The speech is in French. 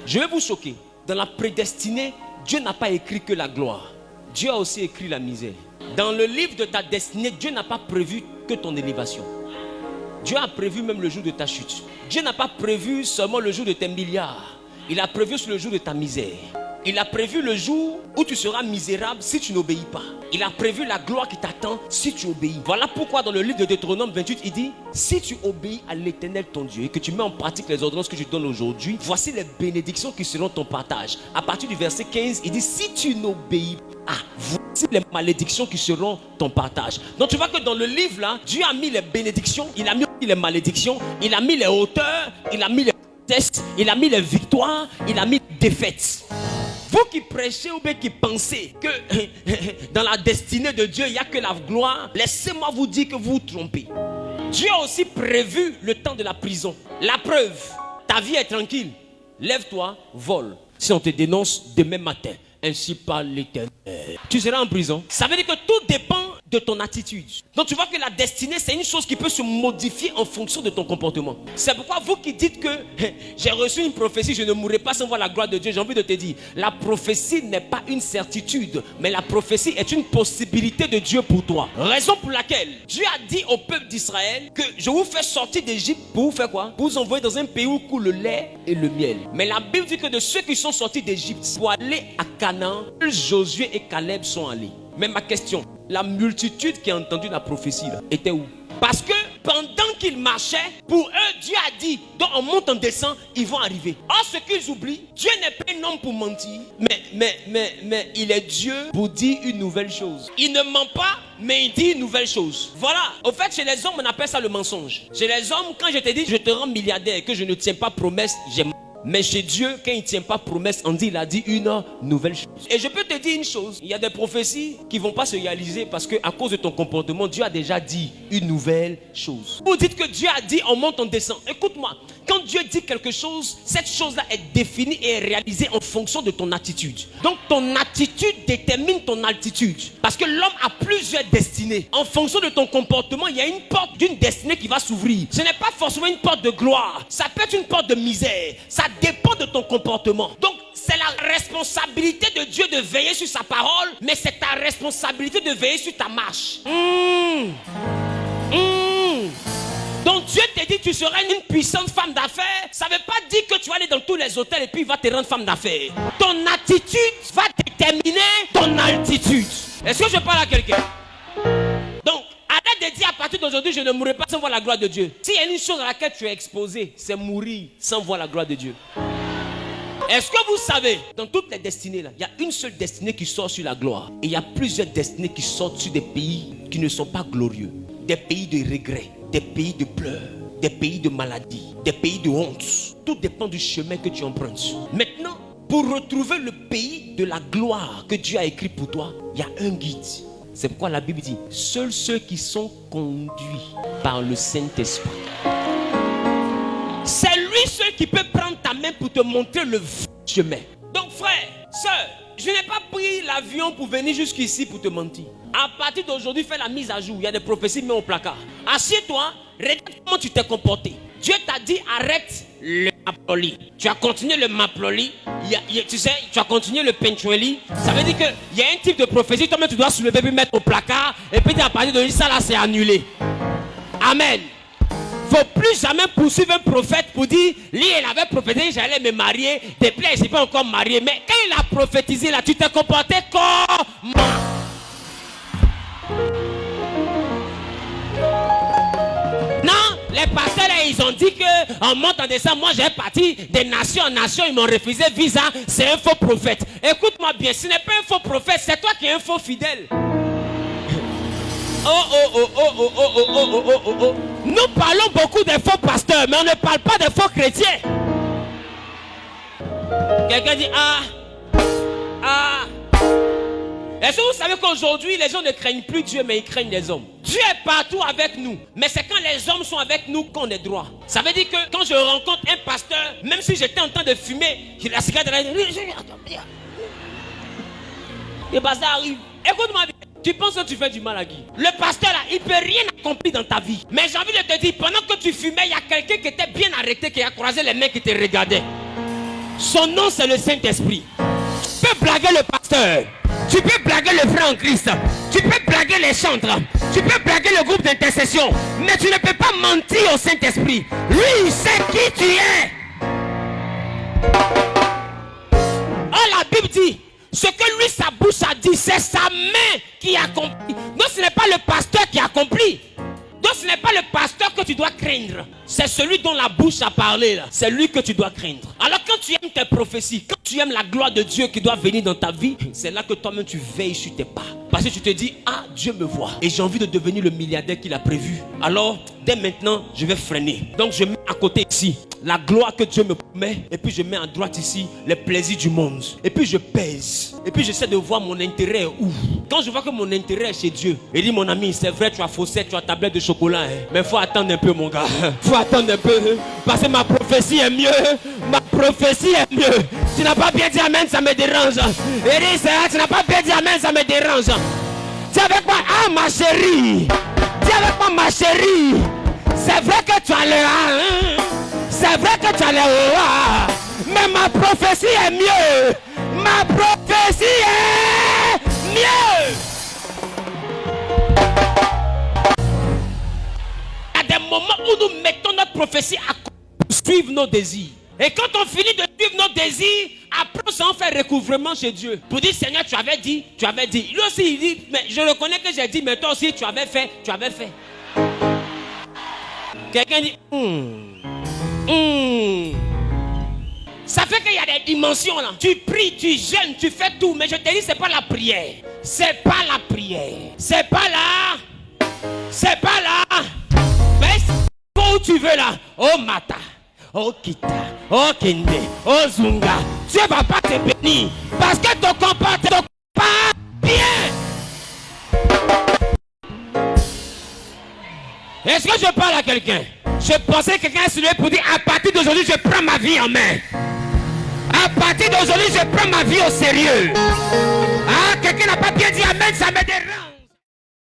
Je vais vous choquer. Dans la prédestinée, Dieu n'a pas écrit que la gloire. Dieu a aussi écrit la misère. Dans le livre de ta destinée, Dieu n'a pas prévu que ton élévation. Dieu a prévu même le jour de ta chute. Dieu n'a pas prévu seulement le jour de tes milliards. Il a prévu sur le jour de ta misère. Il a prévu le jour où tu seras misérable si tu n'obéis pas. Il a prévu la gloire qui t'attend si tu obéis. Voilà pourquoi dans le livre de Deutéronome 28, il dit: si tu obéis à l'Éternel ton Dieu et que tu mets en pratique les ordonnances que je te donne aujourd'hui, voici les bénédictions qui seront ton partage. À partir du verset 15, il dit: si tu n'obéis pas, voici les malédictions qui seront ton partage. Donc tu vois que dans le livre là, Dieu a mis les bénédictions, il a mis les malédictions, il a mis les hauteurs, il a mis les tests, il a mis les victoires, il a mis les défaites. Vous qui prêchez ou bien qui pensez que dans la destinée de Dieu, il n'y a que la gloire, laissez-moi vous dire que vous vous trompez. Dieu a aussi prévu le temps de la prison. La preuve, ta vie est tranquille. Lève-toi, vole. Si on te dénonce demain matin, ainsi parle l'Éternel, tu seras en prison. Ça veut dire que tout dépend de ton attitude. Donc tu vois que la destinée, c'est une chose qui peut se modifier en fonction de ton comportement. C'est pourquoi vous qui dites que j'ai reçu une prophétie, je ne mourrai pas sans voir la gloire de Dieu, j'ai envie de te dire, la prophétie n'est pas une certitude, mais la prophétie est une possibilité de Dieu pour toi. Raison pour laquelle Dieu a dit au peuple d'Israël que je vous fais sortir d'Égypte pour vous faire quoi? Pour vous envoyer dans un pays où coule le lait et le miel. Mais la Bible dit que de ceux qui sont sortis d'Égypte pour aller à Canaan, Josué et Caleb sont allés. Mais ma question, la multitude qui a entendu la prophétie là, était où? Parce que pendant qu'ils marchaient, pour eux, Dieu a dit, donc on monte, on descend, ils vont arriver. Or, ce qu'ils oublient, Dieu n'est pas un homme pour mentir, mais il est Dieu pour dire une nouvelle chose. Il ne ment pas, mais il dit une nouvelle chose. Voilà. Au fait, chez les hommes, on appelle ça le mensonge. Chez les hommes, quand je te dis, je te rends milliardaire et que je ne tiens pas promesse, j'ai menti. Mais chez Dieu, quand il ne tient pas promesse, on dit, il a dit une nouvelle chose. Et je peux te dire une chose, il y a des prophéties qui ne vont pas se réaliser parce qu'à cause de ton comportement, Dieu a déjà dit une nouvelle chose. Vous dites que Dieu a dit on monte, on descend. Écoute-moi, quand Dieu dit quelque chose, cette chose-là est définie et est réalisée en fonction de ton attitude. Donc ton attitude détermine ton altitude. Parce que l'homme a plusieurs destinées. En fonction de ton comportement, il y a une porte d'une destinée qui va s'ouvrir. Ce n'est pas forcément une porte de gloire. Ça peut être une porte de misère. Ça dépend de ton comportement. Donc c'est la responsabilité de Dieu de veiller sur sa parole, mais c'est ta responsabilité de veiller sur ta marche. Donc Dieu te dit tu seras une puissante femme d'affaires. Ça ne veut pas dire que tu vas aller dans tous les hôtels et puis il va te rendre femme d'affaires. Ton attitude va déterminer ton altitude. Est-ce que je parle à quelqu'un? Donc arrête de dire à partir d'aujourd'hui je ne mourrai pas sans voir la gloire de Dieu. S'il y a une chose à laquelle tu es exposé, c'est mourir sans voir la gloire de Dieu. Est-ce que vous savez, dans toutes les destinées là, il y a une seule destinée qui sort sur la gloire. Et il y a plusieurs destinées qui sortent sur des pays qui ne sont pas glorieux. Des pays de regrets, des pays de pleurs, des pays de maladie, des pays de honte. Tout dépend du chemin que tu empruntes. Maintenant, pour retrouver le pays de la gloire que Dieu a écrit pour toi, il y a un guide. C'est pourquoi la Bible dit, seuls ceux qui sont conduits par le Saint-Esprit. C'est lui seul qui peut prendre ta main pour te montrer le chemin. Donc frère, sœur, je n'ai pas pris l'avion pour venir jusqu'ici pour te mentir. À partir d'aujourd'hui, fais la mise à jour. Il y a des prophéties mises au placard. Assieds-toi, regarde comment tu t'es comporté. Dieu t'a dit arrête le maploli. Tu as continué le maploli. Tu sais, tu as continué le penchueli. Ça veut dire qu'il y a un type de prophétie. Toi-même, tu dois soulever puis mettre au placard. Et puis à partir de ça, là, c'est annulé. Amen. Il ne faut plus jamais poursuivre un prophète pour dire, lui, il avait prophétisé, j'allais me marier. Depuis là, je ne suis pas encore marié. Mais quand il a prophétisé, là, tu t'es comporté comment? Non, les pasteurs, là, ils ont dit qu'en montant en descendant, moi, j'ai parti des nations en nations, ils m'ont refusé visa. C'est un faux prophète. Écoute-moi bien, ce n'est pas un faux prophète, c'est toi qui es un faux fidèle. Nous parlons beaucoup des faux pasteurs, mais on ne parle pas des faux chrétiens. Quelqu'un dit Est-ce que vous savez qu'aujourd'hui les gens ne craignent plus Dieu, mais ils craignent les hommes? Dieu est partout avec nous, mais c'est quand les hommes sont avec nous qu'on est droit. Ça veut dire que quand je rencontre un pasteur, même si j'étais en train de fumer, j'ai la cigarette de la... Et bah ça arrive. Écoute-moi bien. Tu penses que tu fais du mal à qui? Le pasteur là, il ne peut rien accomplir dans ta vie. Mais j'ai envie de te dire, pendant que tu fumais, il y a quelqu'un qui était bien arrêté, qui a croisé les mains qui te regardaient. Son nom, c'est le Saint-Esprit. Tu peux blaguer le pasteur. Tu peux blaguer le frère en Christ. Tu peux blaguer les chantres. Tu peux blaguer le groupe d'intercession. Mais tu ne peux pas mentir au Saint-Esprit. Lui, il sait qui tu es. Oh, la Bible dit, ce que lui, sa bouche a dit, c'est sa main qui accomplit. Donc ce n'est pas le pasteur qui accomplit. Donc ce n'est pas le pasteur que tu dois craindre. C'est celui dont la bouche a parlé là. C'est lui que tu dois craindre. Alors quand tu aimes tes prophéties, quand tu aimes la gloire de Dieu qui doit venir dans ta vie, c'est là que toi-même tu veilles sur tes pas. Parce que tu te dis, ah, Dieu me voit. Et j'ai envie de devenir le milliardaire qu'il a prévu. Alors, dès maintenant, je vais freiner. Donc je mets à côté ici la gloire que Dieu me promet. Et puis je mets à droite ici les plaisirs du monde. Et puis je pèse. Et puis j'essaie de voir mon intérêt où. Quand je vois que mon intérêt est chez Dieu, il dit, mon ami, c'est vrai, tu as faussé, tu as tablette de chocolat. Mais il faut attendre un peu, mon gars. Il faut attendre un peu. Parce que ma prophétie est mieux. Ma prophétie est mieux. Tu n'as pas bien dit amen, ça me dérange. Et dit, tu n'as pas bien dit amen, ça me dérange. Dis avec moi, ah ma chérie. Dis avec moi, ma chérie. C'est vrai que tu as le A. C'est vrai que tu as le A. Mais ma prophétie est mieux. Ma prophétie est mieux. Il y a des moments où nous mettons notre prophétie à suivre nos désirs. Et quand on finit de suivre nos désirs, après on s'en fait recouvrement chez Dieu. Pour dire, Seigneur, tu avais dit, tu avais dit. Lui aussi, il dit, mais je reconnais que j'ai dit, mais toi aussi, tu avais fait, tu avais fait. Quelqu'un dit, Ça fait qu'il y a des dimensions là. Tu pries, tu jeûnes, tu fais tout, mais je te dis, c'est pas la prière. C'est pas la prière. C'est pas là. C'est pas là. Mais c'est où tu veux là. Oh Mata. Oh Kita, oh Kende, oh Zunga, Dieu va pas te bénir parce que ton comportement pas bien. Est-ce que je parle à quelqu'un? Je pensais que quelqu'un se levait pour dire à partir d'aujourd'hui je prends ma vie en main. À partir d'aujourd'hui je prends ma vie au sérieux. Ah, quelqu'un n'a pas bien dit amen, ça me dérange.